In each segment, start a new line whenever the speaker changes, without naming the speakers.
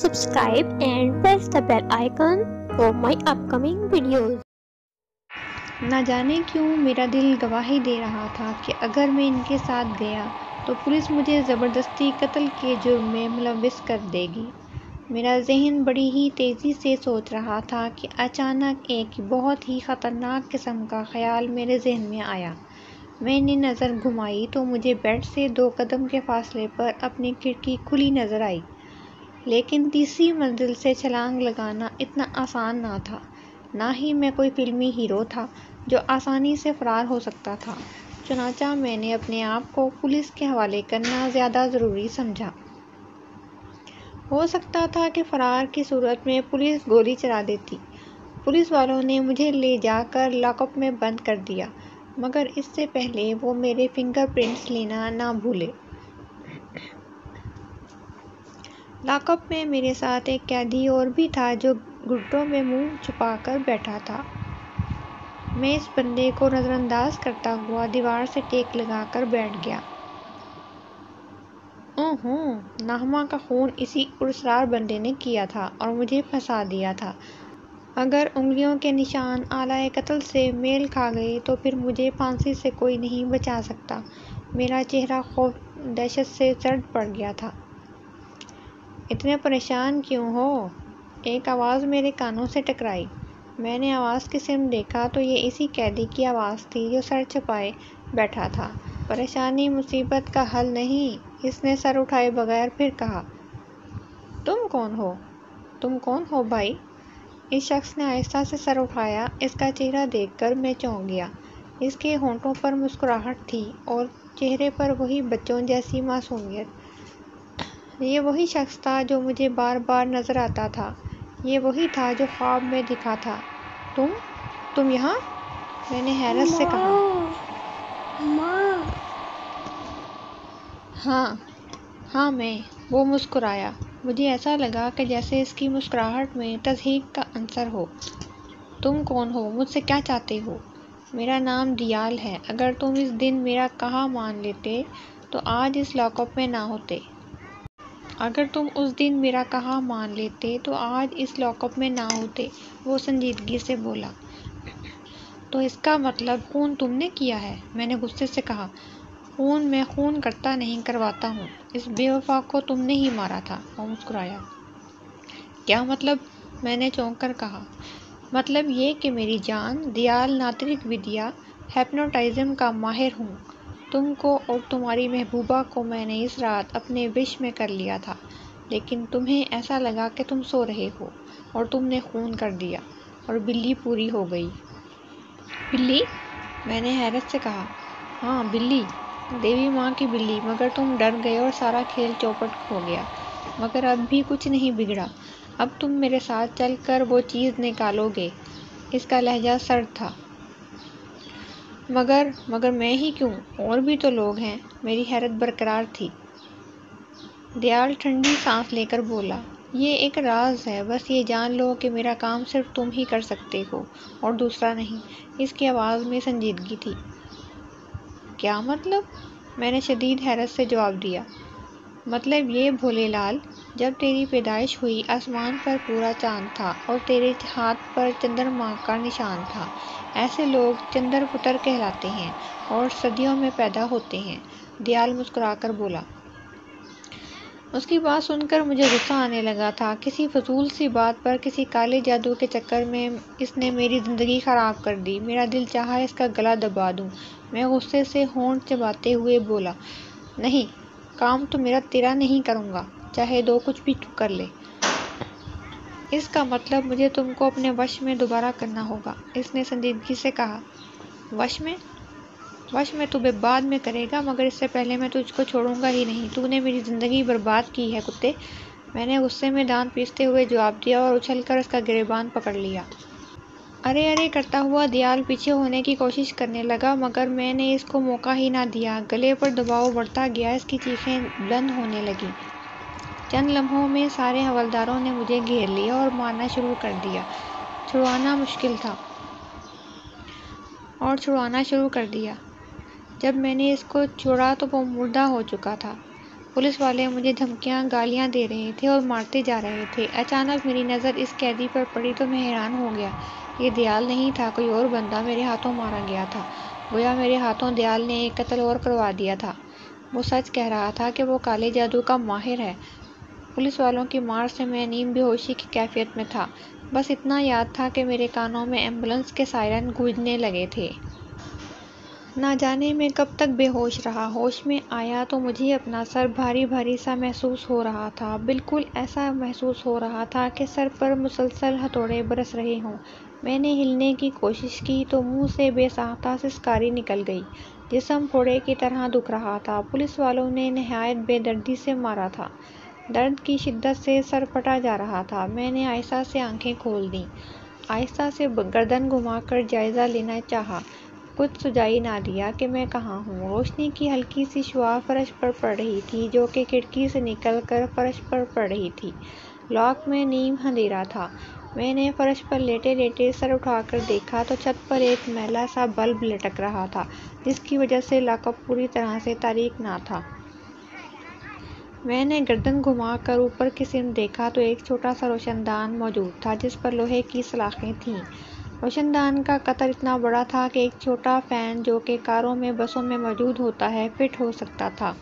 Subscribe and press the bell icon for my upcoming videos.
نہ جانے کیوں میرا دل گواہی دے رہا تھا کہ اگر میں ان کے ساتھ گیا تو پولیس مجھے زبردستی قتل کے جرم میں ملوث کر دے گی۔ میرا ذہن بڑی ہی تیزی سے سوچ رہا تھا کہ اچانک ایک بہت ہی خطرناک قسم کا خیال میرے ذہن میں آیا۔ میں نے نظر گھمائی تو مجھے بیڈ سے 2 قدم کے فاصلے پر اپنی کھڑکی کھلی نظر آئی، لیکن تیسری منزل سے چھلانگ لگانا اتنا آسان نہ تھا، نہ ہی میں کوئی فلمی ہیرو تھا جو آسانی سے فرار ہو سکتا تھا۔ چنانچہ میں نے اپنے آپ کو پولیس کے حوالے کرنا زیادہ ضروری سمجھا۔ ہو سکتا تھا کہ فرار کی صورت میں پولیس گولی چلا دیتی۔ پولیس والوں نے مجھے لے جا کر لاک اپ میں بند کر دیا، مگر اس سے پہلے وہ میرے فنگر پرنٹس لینا نہ بھولے۔ لاک اپ میں میرے ساتھ ایک قیدی اور بھی تھا جو گھٹنوں میں منہ چھپا کر بیٹھا تھا۔ میں اس بندے کو نظر انداز کرتا ہوا دیوار سے ٹیک لگا کر بیٹھ گیا۔ ناہمہ کا خون اسی پراسرار بندے نے کیا تھا اور مجھے پھنسا دیا تھا۔ اگر انگلیوں کے نشان آلۂ قتل سے میل کھا گئے تو پھر مجھے پھانسی سے کوئی نہیں بچا سکتا۔ میرا چہرہ خوف دہشت سے زرد پڑ گیا تھا۔ اتنے پریشان کیوں ہو؟ ایک آواز میرے کانوں سے ٹکرائی۔ میں نے آواز کی سمت دیکھا تو یہ اسی قیدی کی آواز تھی جو سر چھپائے بیٹھا تھا۔ پریشانی مصیبت کا حل نہیں، اس نے سر اٹھائے بغیر پھر کہا۔ تم کون ہو؟ تم کون ہو بھائی؟ اس شخص نے آہستہ سے سر اٹھایا۔ اس کا چہرہ دیکھ کر میں چونک گیا۔ اس کے ہونٹوں پر مسکراہٹ تھی اور چہرے پر وہی بچوں جیسی معصومیت۔ یہ وہی شخص تھا جو مجھے بار بار نظر آتا تھا، یہ وہی تھا جو خواب میں دکھا تھا۔ تم یہاں؟ میں نے حیرت سے کہا۔ ہاں میں۔ وہ مسکرایا۔ مجھے ایسا لگا کہ جیسے اس کی مسکراہٹ میں تضحیک کا عنصر ہو۔ تم کون ہو؟ مجھ سے کیا چاہتے ہو؟ میرا نام دیال ہے۔ اگر تم اس دن میرا کہا مان لیتے تو آج اس لاک اپ میں نہ ہوتے۔ اگر تم اس دن میرا کہا مان لیتے تو آج اس لاک اپ میں نہ ہوتے، وہ سنجیدگی سے بولا۔ تو اس کا مطلب خون تم نے کیا ہے؟ میں نے غصے سے کہا۔ میں خون کرتا نہیں، کرواتا ہوں۔ اس بے وفا کو تم نے ہی مارا تھا، وہ مسکرایا۔ کیا مطلب؟ میں نے چونک کر کہا۔ مطلب یہ کہ میری جان، دیال ناطرک ودیا ہپنوٹائزم کا ماہر ہوں۔ تم کو اور تمہاری محبوبہ کو میں نے اس رات اپنے وش میں کر لیا تھا، لیکن تمہیں ایسا لگا کہ تم سو رہے ہو اور تم نے خون کر دیا اور بلی پوری ہو گئی۔ بلی؟ میں نے حیرت سے کہا۔ ہاں بلی، دیوی ماں کی بلی، مگر تم ڈر گئے اور سارا کھیل چوپٹ ہو گیا۔ مگر اب بھی کچھ نہیں بگڑا، اب تم میرے ساتھ چل کر وہ چیز نکالو گے۔ اس کا لہجہ سرد تھا۔ مگر میں ہی کیوں؟ اور بھی تو لوگ ہیں۔ میری حیرت برقرار تھی۔ دیال ٹھنڈی سانس لے کر بولا۔ یہ ایک راز ہے، بس یہ جان لو کہ میرا کام صرف تم ہی کر سکتے ہو اور دوسرا نہیں۔ اس کی آواز میں سنجیدگی تھی۔ کیا مطلب؟ میں نے شدید حیرت سے جواب دیا۔ مطلب یہ بھولے لال، جب تیری پیدائش ہوئی آسمان پر پورا چاند تھا اور تیرے ہاتھ پر چندرما کا نشان تھا۔ ایسے لوگ چندر پتر کہلاتے ہیں اور صدیوں میں پیدا ہوتے ہیں، دیال مسکرا کر بولا۔ اس کی بات سن کر مجھے غصہ آنے لگا تھا۔ کسی فضول سی بات پر، کسی کالے جادو کے چکر میں اس نے میری زندگی خراب کر دی۔ میرا دل چاہا اس کا گلا دبا دوں۔ میں غصے سے ہونٹ چباتے ہوئے بولا۔ نہیں، کام تو میرا تیرا نہیں کروں گا، چاہے 2 کچھ بھی تو کر لے۔ اس کا مطلب مجھے تم کو اپنے وش میں دوبارہ کرنا ہوگا، اس نے سنجیدگی سے کہا۔ وش میں؟ وش میں تو بعد میں کرے گا، مگر اس سے پہلے میں تجھ کو چھوڑوں گا ہی نہیں۔ تو نے میری زندگی برباد کی ہے کتے، میں نے غصے میں دانت پیستے ہوئے جواب دیا اور اچھل کر اس کا گریبان پکڑ لیا۔ ارے کرتا ہوا دیال پیچھے ہونے کی کوشش کرنے لگا، مگر میں نے اس کو موقع ہی نہ دیا۔ گلے پر دباؤ بڑھتا گیا، اس کی چیخیں بلند ہونے لگیں۔ چند لمحوں میں سارے حوالداروں نے مجھے گھیر لیا اور مارنا شروع کر دیا۔ چھڑوانا شروع کر دیا۔ جب میں نے اس کو چھوڑا تو وہ مردہ ہو چکا تھا۔ پولیس والے مجھے دھمکیاں گالیاں دے رہے تھے اور مارتے جا رہے تھے۔ اچانک میری نظر اس قیدی پر پڑی تو میں حیران ہو گیا۔ یہ دیال نہیں تھا، کوئی اور بندہ میرے ہاتھوں مارا گیا تھا۔ گویا میرے ہاتھوں دیال نے ایک قتل اور کروا دیا تھا۔ وہ سچ کہہ رہا تھا کہ وہ کالے جادو کا ماہر ہے۔ پولیس والوں کی مار سے میں نیم بے ہوشی کی کیفیت میں تھا۔ بس اتنا یاد تھا کہ میرے کانوں میں ایمبولینس کے سائرن گونجنے لگے تھے۔ نہ جانے میں کب تک بے ہوش رہا۔ ہوش میں آیا تو مجھے اپنا سر بھاری بھاری سا محسوس ہو رہا تھا۔ بالکل ایسا محسوس ہو رہا تھا کہ سر پر مسلسل ہتھوڑے برس رہے ہوں۔ میں نے ہلنے کی کوشش کی تو منہ سے بے ساختہ سسکاری نکل گئی۔ جسم پھوڑے کی طرح دکھ رہا تھا۔ پولیس والوں نے نہایت بے دردی سے مارا تھا۔ درد کی شدت سے سر پھٹا جا رہا تھا۔ میں نے آہستہ سے آنکھیں کھول دیں، آہستہ سے گردن گھما کر جائزہ لینا چاہا۔ کچھ سجائی نہ دیا کہ میں کہاں ہوں۔ روشنی کی ہلکی سی شعاع فرش پر پڑ رہی تھی جو کہ کھڑکی سے نکل کر فرش پر پڑ رہی تھی۔ لاک میں نیم اندھیرا تھا۔ میں نے فرش پر لیٹے لیٹے سر اٹھا کر دیکھا تو چھت پر ایک میلا سا بلب لٹک رہا تھا جس کی وجہ سے لاک اپ پوری طرح سے تاریک نہ تھا۔ میں نے گردن گھما کر اوپر کی سمت دیکھا تو ایک چھوٹا سا روشن دان موجود تھا جس پر لوہے کی سلاخیں تھیں۔ روشن دان کا قطر اتنا بڑا تھا کہ ایک چھوٹا فین جو کہ کاروں میں بسوں میں موجود ہوتا ہے فٹ ہو سکتا تھا۔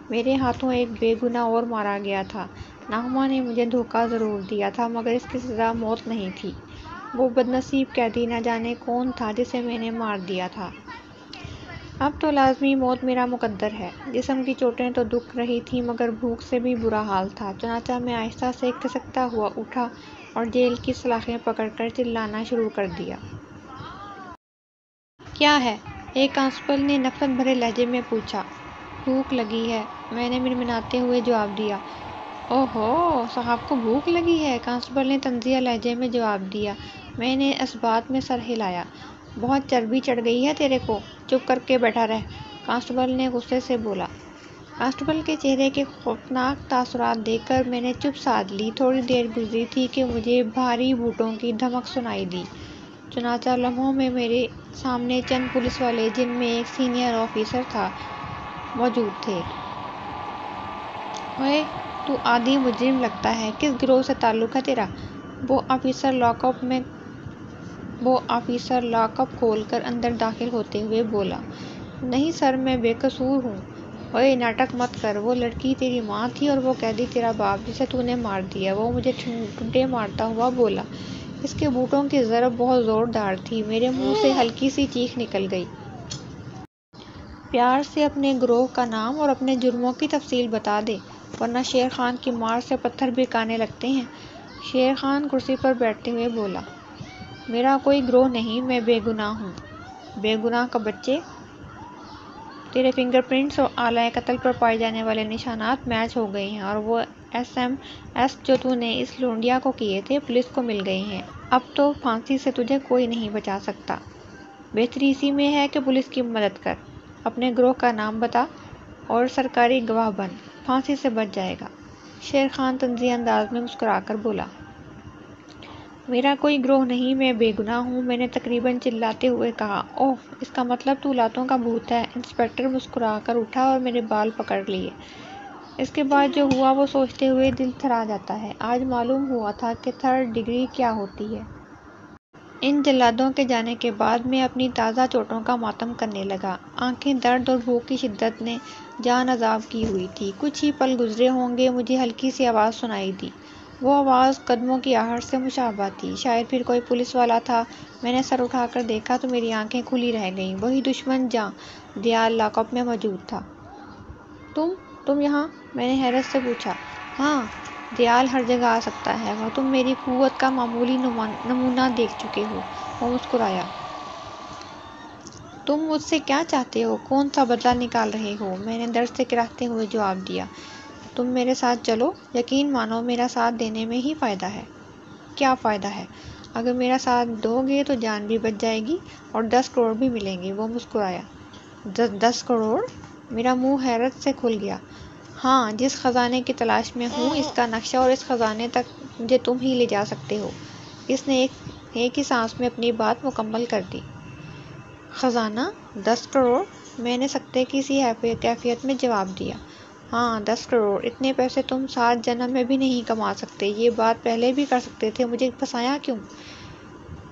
میرے ہاتھوں ایک بے گناہ اور مارا گیا تھا۔ ناہما نے مجھے دھوکہ ضرور دیا تھا مگر اس کی سزا موت نہیں تھی۔ وہ بدنصیب قیدی نہ جانے کون تھا جسے میں نے مار دیا تھا۔ اب تو لازمی موت میرا مقدر ہے۔ جسم کی چوٹیں تو دکھ رہی تھیں مگر بھوک سے بھی برا حال تھا۔ چنانچہ میں آہستہ سے کھسکتا ہوا اٹھا اور جیل کی سلاخیں پکڑ کر چلانا شروع کر دیا۔ کیا ہے؟ ایک کانسٹیبل نے نفرت بھرے لہجے میں پوچھا۔ بھوک لگی ہے، میں نے منمناتے ہوئے جواب دیا۔ اوہو، صاحب کو بھوک لگی ہے، کانسٹیبل نے طنزیہ لہجے میں جواب دیا۔ میں نے اس بات میں سر ہلایا۔ بہت چربی چڑھ گئی ہے تیرے کو، چپ کر کے بیٹھا رہ، کانسٹیبل نے غصے سے بولا۔ کانسٹیبل کے چہرے کے خوفناک تاثرات دیکھ کر میں نے چپ سادھ لی۔ تھوڑی دیر گزری تھی کہ مجھے بھاری بوٹوں کی دھمک سنائی دی۔ چنانچہ لمحوں میں میرے سامنے چند پولیس والے جن میں ایک سینئر آفیسر تھا موجود تھے۔ اوئے، تو آدھی مجرم لگتا ہے، کس گروہ سے تعلق ہے تیرا؟ وہ آفیسر لاک اپ کھول کر اندر داخل ہوتے ہوئے بولا۔ نہیں سر، میں بے قصور ہوں۔ اوئے ناٹک مت کر، وہ لڑکی تیری ماں تھی اور وہ قیدی تیرا باپ جسے تو نے مار دیا، وہ مجھے ٹھنڈے مارتا ہوا بولا۔ اس کے بوٹوں کی ضرب بہت زوردار تھی۔ میرے منہ سے ہلکی سی چیخ نکل گئی۔ پیار سے اپنے گروہ کا نام اور اپنے جرموں کی تفصیل بتا دے، ورنہ شیر خان کی مار سے پتھر بھی کانے لگتے ہیں۔ شیر خان کرسی پر بیٹھتے ہوئے بولا۔ میرا کوئی گروہ نہیں، میں بے گناہ ہوں۔ بے گناہ کا بچے، تیرے فنگر پرنٹس اور آلۂ قتل پر پائے جانے والے نشانات میچ ہو گئے ہیں اور وہ SMS جو تو نے اس لونڈیا کو کیے تھے پولیس کو مل گئے ہیں۔ اب تو پھانسی سے تجھے کوئی نہیں بچا سکتا۔ بہتری اسی میں ہے کہ پولیس کی مدد کر، اپنے گروہ کا نام بتا اور سرکاری گواہ بن، پھانسی سے بچ جائے گا۔ شیر خان طنزی انداز میں مسکرا کر بولا۔ میرا کوئی گروہ نہیں، میں بے گناہ ہوں، میں نے تقریباً چلاتے ہوئے کہا۔ اوہ، اس کا مطلب تو لاتوں کا بھوت ہے۔ انسپکٹر مسکرا کر اٹھا اور میرے بال پکڑ لیے۔ اس کے بعد جو ہوا وہ سوچتے ہوئے دل تھرا جاتا ہے۔ آج معلوم ہوا تھا کہ 3rd ڈگری کیا ہوتی ہے۔ ان جلادوں کے جانے کے بعد میں اپنی تازہ چوٹوں کا ماتم کرنے لگا۔ آنکھیں درد اور بھوک کی شدت نے جان عذاب کی ہوئی تھی۔ کچھ ہی پل گزرے ہوں گے، مجھے ہلکی سی آواز سنائی دی۔ وہ آواز قدموں کی آہٹ سے مشابہ تھی، شاید پھر کوئی پولیس والا تھا۔ میں نے سر اٹھا کر دیکھا تو میری آنکھیں کھلی رہ گئیں۔ وہی دشمن جاں دیال لاک اپ میں موجود تھا۔ تم یہاں؟ میں نے حیرت سے پوچھا۔ ہاں، دیال ہر جگہ آ سکتا ہے اور تم میری قوت کا معمولی نمونہ دیکھ چکے ہو۔ وہ مسکرایا۔ تم مجھ سے کیا چاہتے ہو؟ کون سا بدلہ نکال رہے ہو؟ میں نے درد سے کراہتے ہوئے جواب دیا۔ تم میرے ساتھ چلو، یقین مانو میرا ساتھ دینے میں ہی فائدہ ہے۔ کیا فائدہ ہے؟ اگر میرا ساتھ دو گے تو جان بھی بچ جائے گی اور 10 کروڑ بھی ملیں گے۔ وہ مسکرایا۔ 10 کروڑ؟ میرا منہ حیرت سے کھل گیا۔ ہاں، جس خزانے کی تلاش میں ہوں اس کا نقشہ اور اس خزانے تک مجھے تم ہی لے جا سکتے ہو۔ اس نے ایک ہی سانس میں اپنی بات مکمل کر دی۔ خزانہ؟ 10 کروڑ؟ میں نے سکتے کی سی کیفیت میں جواب دیا۔ ہاں 10 کروڑ، اتنے پیسے تم 7 جنم میں بھی نہیں کما سکتے، یہ بات پہلے بھی کر سکتے تھے، مجھے پھنسایا کیوں؟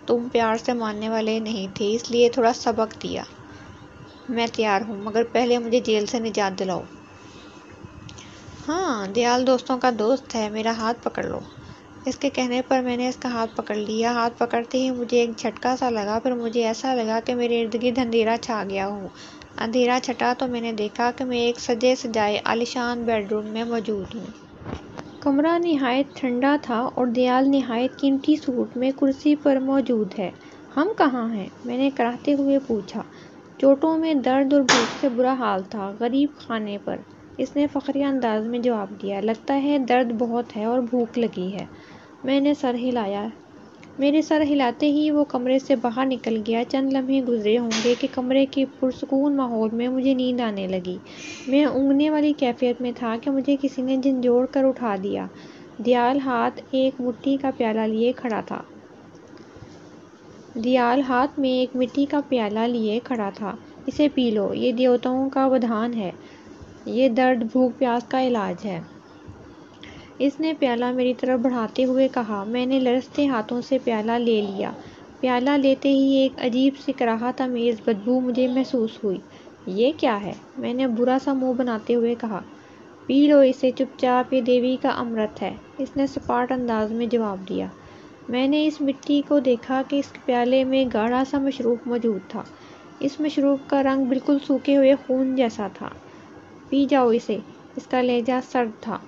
تم پیار سے ماننے والے نہیں تھے، اس لیے تھوڑا سبق دیا۔ میں تیار ہوں، مگر پہلے مجھے جیل سے نجات دلاؤ۔ ہاں، دیال دوستوں کا دوست ہے، میرا ہاتھ پکڑ لو۔ اس کے کہنے پر میں نے اس کا ہاتھ پکڑ لیا۔ ہاتھ پکڑتے ہی مجھے ایک جھٹکا سا لگا، پھر مجھے ایسا لگا کہ میرے ارد گرد اندھیرا چھا گیا ہو۔ اندھیرا چھٹا تو میں نے دیکھا کہ میں ایک سجے سجائے عالیشان بیڈ روم میں موجود ہوں۔ کمرہ نہایت ٹھنڈا تھا اور دیال نہایت قیمتی سوٹ میں کرسی پر موجود ہے۔ ہم کہاں ہیں؟ میں نے کراہتے ہوئے پوچھا۔ چوٹوں میں درد اور بھوک سے برا حال تھا، غریب خانے پر، اس نے فخریہ انداز میں جواب دیا۔ لگتا ہے درد بہت ہے اور بھوک لگی ہے۔ میں نے سر ہلایا۔ میرے سر ہلاتے ہی وہ کمرے سے باہر نکل گیا۔ چند لمحے گزرے ہوں گے کہ کمرے کے پرسکون ماحول میں مجھے نیند آنے لگی۔ میں اونگنے والی کیفیت میں تھا کہ مجھے کسی نے جھنجھوڑ کر اٹھا دیا۔ دیال ہاتھ ایک مٹی کا پیالہ لیے کھڑا تھا۔ دیال ہاتھ میں ایک مٹی کا پیالہ لیے کھڑا تھا۔ اسے پی لو، یہ دیوتاؤں کا ودھان ہے، یہ درد بھوک پیاس کا علاج ہے۔ اس نے پیالہ میری طرف بڑھاتے ہوئے کہا۔ میں نے لرزتے ہاتھوں سے پیالہ لے لیا۔ پیالہ لیتے ہی ایک عجیب سی کراہت آمیز بدبو مجھے محسوس ہوئی۔ یہ کیا ہے؟ میں نے برا سا منہ بناتے ہوئے کہا۔ پی لو اسے چپ چاپ، یہ دیوی کا امرت ہے، اس نے سپاٹ انداز میں جواب دیا۔ میں نے اس مٹی کو دیکھا کہ اس پیالے میں گاڑھا سا مشروب موجود تھا۔ اس مشروب کا رنگ بالکل سوکھے ہوئے خون جیسا تھا۔ پی جاؤ اسے، اس کا لہجہ سرد تھا۔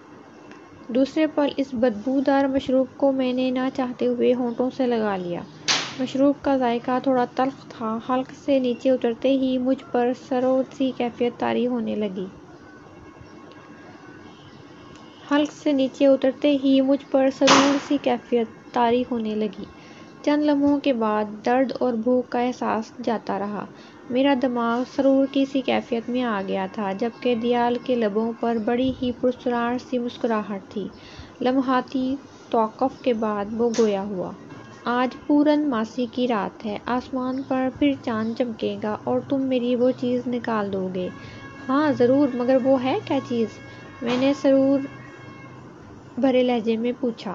دوسرے پل اس بدبودار مشروب کو میں نے نہ چاہتے ہوئے ہونٹوں سے لگا لیا۔ مشروب کا ذائقہ تھوڑا تلخ تھا۔ حلق سے نیچے اترتے ہی مجھ پر سرور سی کیفیت طاری ہونے لگی۔ حلق سے نیچے اترتے ہی مجھ پر سرور سی کیفیت طاری ہونے لگی۔ چند لمحوں کے بعد درد اور بھوک کا احساس جاتا رہا۔ میرا دماغ سرور کی سی کیفیت میں آ گیا تھا، جبکہ دیال کے لبوں پر بڑی ہی پراسرار سی مسکراہٹ تھی۔ لمحاتی توقف کے بعد وہ گویا ہوا۔ آج پورن ماسی کی رات ہے، آسمان پر پھر چاند چمکے گا اور تم میری وہ چیز نکال دو گے۔ ہاں ضرور، مگر وہ ہے کیا چیز؟ میں نے سرور بھرے لہجے میں پوچھا۔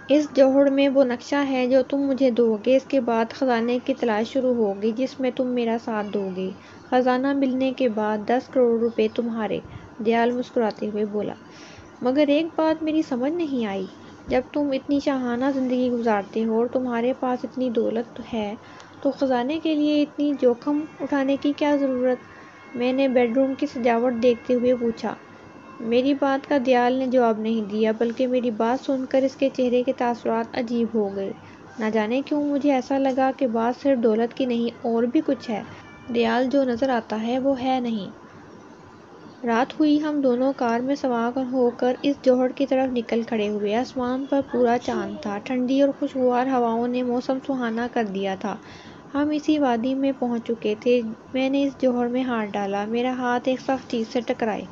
اس جوہر میں وہ نقشہ ہے جو تم مجھے دو گے، اس کے بعد خزانے کی تلاش شروع ہوگی جس میں تم میرا ساتھ دو گے۔ خزانہ ملنے کے بعد 10 کروڑ روپے تمہارے، دیال مسکراتے ہوئے بولا۔ مگر ایک بات میری سمجھ نہیں آئی، جب تم اتنی شاہانہ زندگی گزارتے ہو اور تمہارے پاس اتنی دولت ہے تو خزانے کے لیے اتنی جوخم اٹھانے کی کیا ضرورت؟ میں نے بیڈ روم کی سجاوٹ دیکھتے ہوئے پوچھا۔ میری بات کا دیال نے جواب نہیں دیا، بلکہ میری بات سن کر اس کے چہرے کے تاثرات عجیب ہو گئے۔ نہ جانے کیوں مجھے ایسا لگا کہ بات صرف دولت کی نہیں اور بھی کچھ ہے۔ دیال جو نظر آتا ہے وہ ہے نہیں۔ رات ہوئی، ہم دونوں کار میں سوار ہو کر اس جوہر کی طرف نکل کھڑے ہوئے۔ آسمان پر پورا چاند تھا، ٹھنڈی اور خوشگوار ہواؤں نے موسم سہانا کر دیا تھا۔ ہم اسی وادی میں پہنچ چکے تھے۔ میں نے اس جوہر میں ہاتھ ڈالا، میرا ہاتھ ایک سخت چیز سے ٹکرائے۔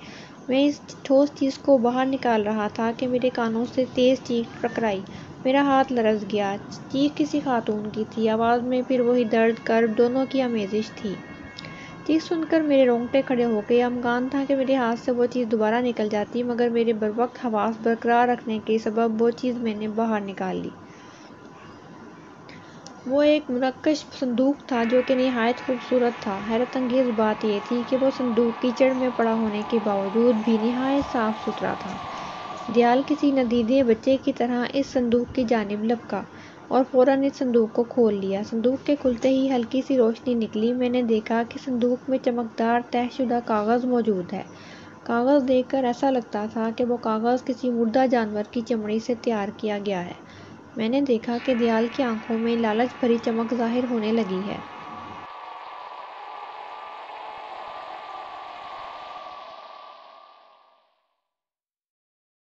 میں اس ٹھوس چیز کو باہر نکال رہا تھا کہ میرے کانوں سے تیز چیخ ٹکرائی۔ میرا ہاتھ لرز گیا۔ چیخ کسی خاتون کی تھی، آواز میں پھر وہی درد، کرب، دونوں کی آمیزش تھی۔ چیخ سن کر میرے رونگٹے کھڑے ہو گئے۔ امکان تھا کہ میرے ہاتھ سے وہ چیز دوبارہ نکل جاتی، مگر میرے بروقت حواس برقرار رکھنے کے سبب وہ چیز میں نے باہر نکال لی۔ وہ ایک منقش صندوق تھا جو کہ نہایت خوبصورت تھا۔ حیرت انگیز بات یہ تھی کہ وہ صندوق کیچڑ میں پڑا ہونے کے باوجود بھی نہایت صاف ستھرا تھا۔ دیال کسی ندیدے بچے کی طرح اس صندوق کی جانب لپکا اور فوراً اس صندوق کو کھول لیا۔ صندوق کے کھلتے ہی ہلکی سی روشنی نکلی۔ میں نے دیکھا کہ صندوق میں چمکدار طے شدہ کاغذ موجود ہے۔ کاغذ دیکھ کر ایسا لگتا تھا کہ وہ کاغذ کسی مردہ جانور کی چمڑی سے تیار کیا گیا ہے۔ میں نے دیکھا کہ دیال کی آنکھوں میں لالچ بھری چمک ظاہر ہونے لگی ہے۔